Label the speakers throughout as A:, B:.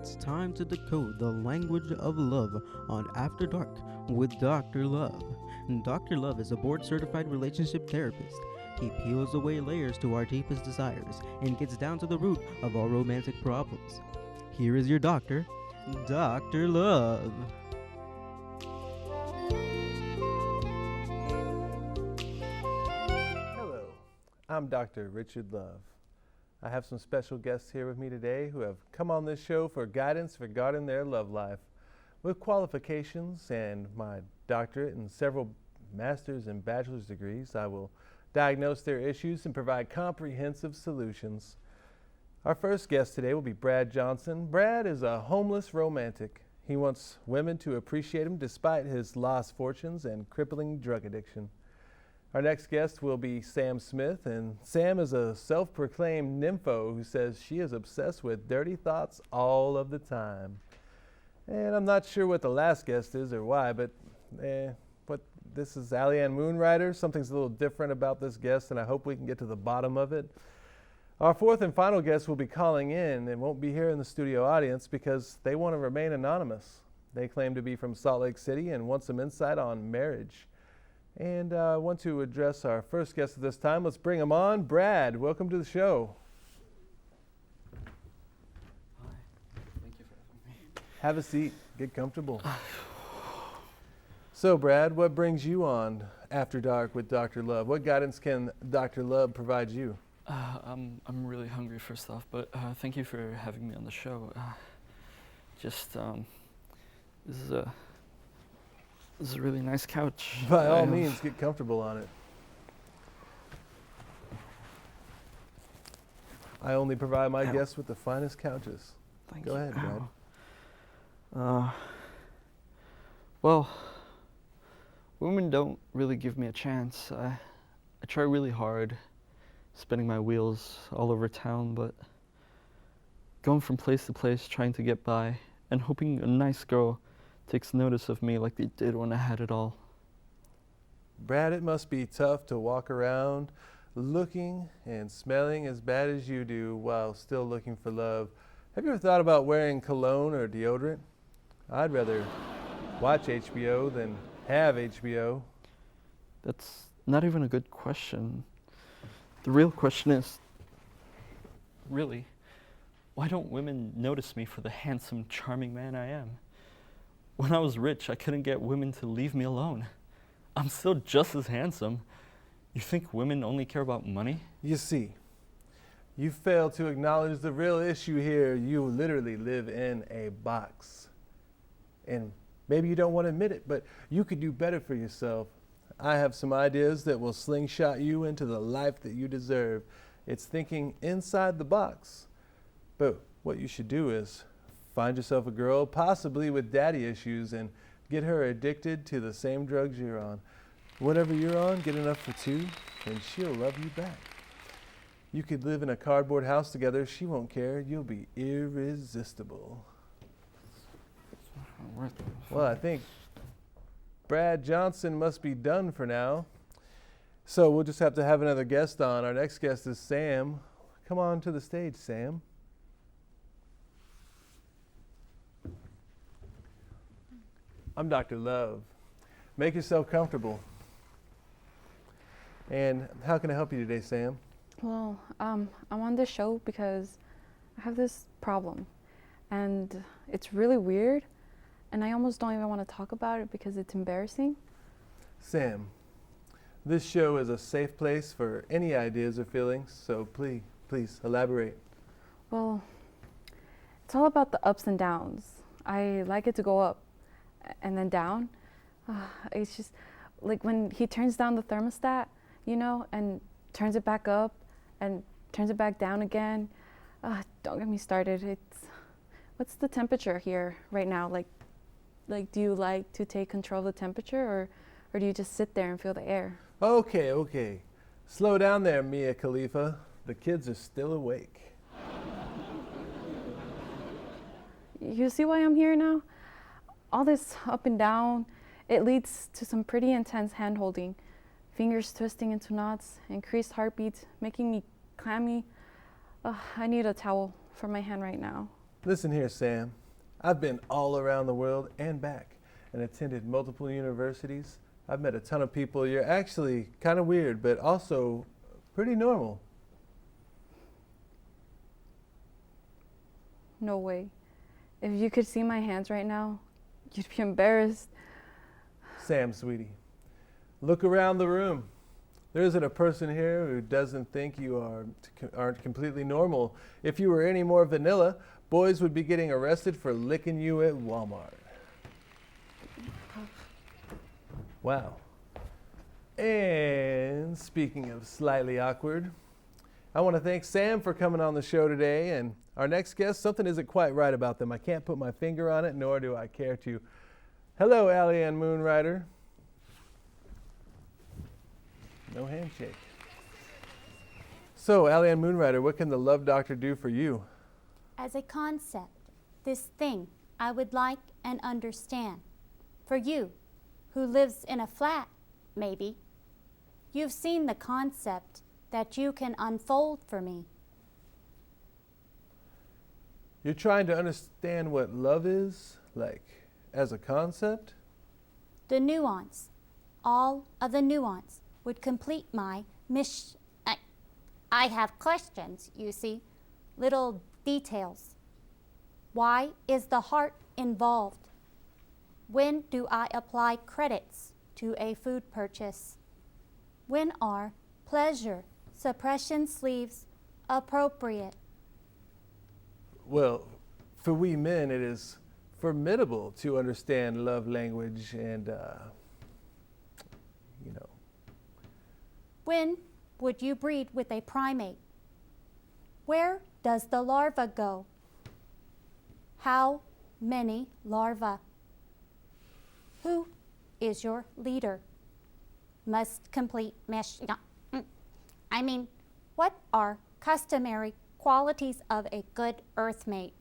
A: It's time to decode the language of love on After Dark with Dr. Love. Dr. Love is a board-certified relationship therapist. He peels away layers to our deepest desires and gets down to the root of our romantic problems. Here is your doctor, Dr. Love.
B: Hello, I'm Dr. Richard Love. I have some special guests here with me today who have come on this show for guidance regarding their love life. With qualifications and my doctorate and several master's and bachelor's degrees, I will diagnose their issues and provide comprehensive solutions. Our first guest today will be Brad Johnson. Brad is a homeless romantic. He wants women to appreciate him despite his lost fortunes and crippling drug addiction. Our next guest will be Sam Smith, and Sam is a self-proclaimed nympho who says she is obsessed with dirty thoughts all of the time. And I'm not sure what the last guest is or why, but this is Allie-Ann Moonrider. Something's a little different about this guest, and I hope we can get to the bottom of it. Our fourth and final guest will be calling in and won't be here in the studio audience because they want to remain anonymous. They claim to be from Salt Lake City and want some insight on marriage. And I want to address our first guest at this time. Let's bring him on. Brad, welcome to the show.
C: Hi, thank you for having me.
B: Have a seat. Get comfortable. So, Brad, what brings you on After Dark with Dr. Love? What guidance can Dr. Love provide you?
C: I'm really hungry first off, but thank you for having me on the show. This is a really nice couch.
B: By all means, get comfortable on it. I only provide my guests with the finest couches.
C: Thank
B: Go
C: you.
B: ahead, Brad.
C: Well, women don't really give me a chance. I try really hard, spinning my wheels all over town, but going from place to place trying to get by and hoping a nice girl takes notice of me like they did when I had it all.
B: Brad, it must be tough to walk around looking and smelling as bad as you do while still looking for love. Have you ever thought about wearing cologne or deodorant? I'd rather watch HBO than have HBO.
C: That's not even a good question. The real question is, really, why don't women notice me for the handsome, charming man I am? When I was rich, I couldn't get women to leave me alone. I'm still just as handsome. You think women only care about money?
B: You see, you fail to acknowledge the real issue here. You literally live in a box. And maybe you don't want to admit it, but you could do better for yourself. I have some ideas that will slingshot you into the life that you deserve. It's thinking inside the box. But what you should do is find yourself a girl, possibly with daddy issues, and get her addicted to the same drugs you're on. Whatever you're on, get enough for two, and she'll love you back. You could live in a cardboard house together. She won't care. You'll be irresistible. Well, I think Brad Johnson must be done for now. So we'll just have to have another guest on. Our next guest is Sam. Come on to the stage, Sam. I'm Dr. Love. Make yourself comfortable. And how can I help you today, Sam?
D: Well, I'm on this show because I have this problem, and it's really weird, and I almost don't even want to talk about it because it's embarrassing.
B: Sam, this show is a safe place for any ideas or feelings, so please elaborate.
D: Well, it's all about the ups and downs. I like it to go up and then down. It's just like when he turns down the thermostat, and turns it back up and turns it back down again. Don't get me started. What's the temperature here right now? Like do you like to take control of the temperature, or do you just sit there and feel the air?
B: Okay. Slow down there, Mia Khalifa. The kids are still awake.
D: You see why I'm here now? All this up and down, it leads to some pretty intense hand-holding, fingers twisting into knots, increased heartbeats, making me clammy. I need a towel for my hand right now.
B: Listen here, Sam. I've been all around the world and back and attended multiple universities. I've met a ton of people. You're actually kind of weird, but also pretty normal.
D: No way. If you could see my hands right now, you'd be embarrassed.
B: Sam, sweetie, look around the room. There isn't a person here who doesn't think you aren't completely normal. If you were any more vanilla, boys would be getting arrested for licking you at Walmart. Wow. And speaking of slightly awkward, I want to thank Sam for coming on the show today. And our next guest, something isn't quite right about them. I can't put my finger on it, nor do I care to. Hello, Allie Ann Moonrider. No handshake. So, Allie Ann Moonrider, what can the Love Doctor do for you?
E: As a concept, this thing I would like and understand. For you, who lives in a flat, maybe, you've seen the concept that you can unfold for me.
B: You're trying to understand what love is, like, as a concept?
E: The nuance, all of the nuance, would complete my mission. I have questions, you see, little details. Why is the heart involved? When do I apply credits to a food purchase? When are pleasure suppression sleeves appropriate?
B: Well, for we men, it is formidable to understand love language and,
E: When would you breed with a primate? Where does the larva go? How many larvae? Who is your leader? Must complete mission. What are customary qualities of a good earthmate?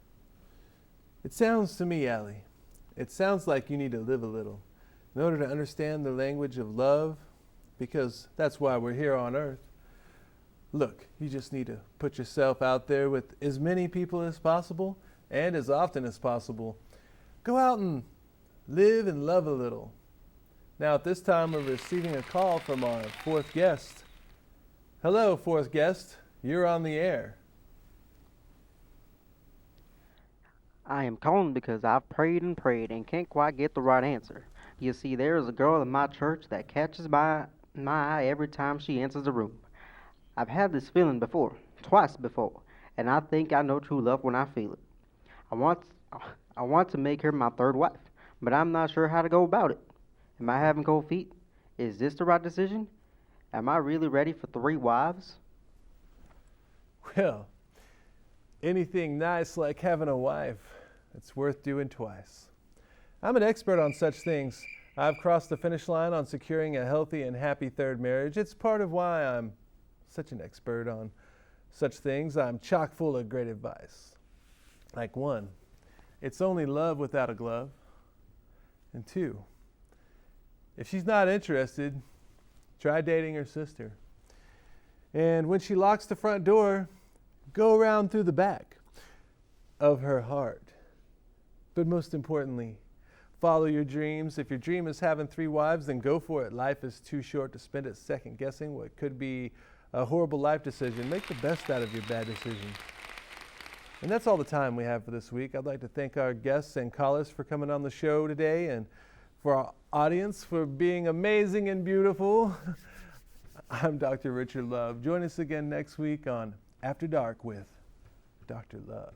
B: It sounds to me, Allie, it sounds like you need to live a little in order to understand the language of love, because that's why we're here on Earth. Look, you just need to put yourself out there with as many people as possible and as often as possible. Go out and live and love a little. Now, at this time, we're receiving a call from our fourth guest. Hello, fourth guest. You're on the air.
A: I am calling because I've prayed and prayed and can't quite get the right answer. You see, there is a girl in my church that catches my eye every time she enters the room. I've had this feeling before, twice before, and I think I know true love when I feel it. I want to make her my third wife, but I'm not sure how to go about it. Am I having cold feet? Is this the right decision? Am I really ready for 3 wives?
B: Well, anything nice like having a wife, it's worth doing twice. I'm an expert on such things. I've crossed the finish line on securing a healthy and happy third marriage. It's part of why I'm such an expert on such things. I'm chock full of great advice. Like 1, it's only love without a glove. And 2, if she's not interested, try dating her sister. And when she locks the front door, go around through the back of her heart. But most importantly, follow your dreams. If your dream is having 3 wives, then go for it. Life is too short to spend it second guessing what could be a horrible life decision. Make the best out of your bad decision. And that's all the time we have for this week. I'd like to thank our guests and callers for coming on the show today, and for our audience for being amazing and beautiful. I'm Dr. Richard Love. Join us again next week on After Dark with Dr. Love.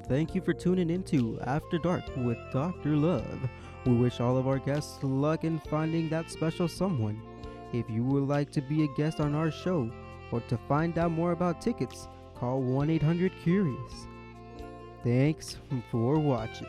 A: Thank you for tuning into After Dark with Dr. Love. We wish all of our guests luck in finding that special someone. If you would like to be a guest on our show or to find out more about tickets, call 1-800-CURIOUS. Thanks for watching.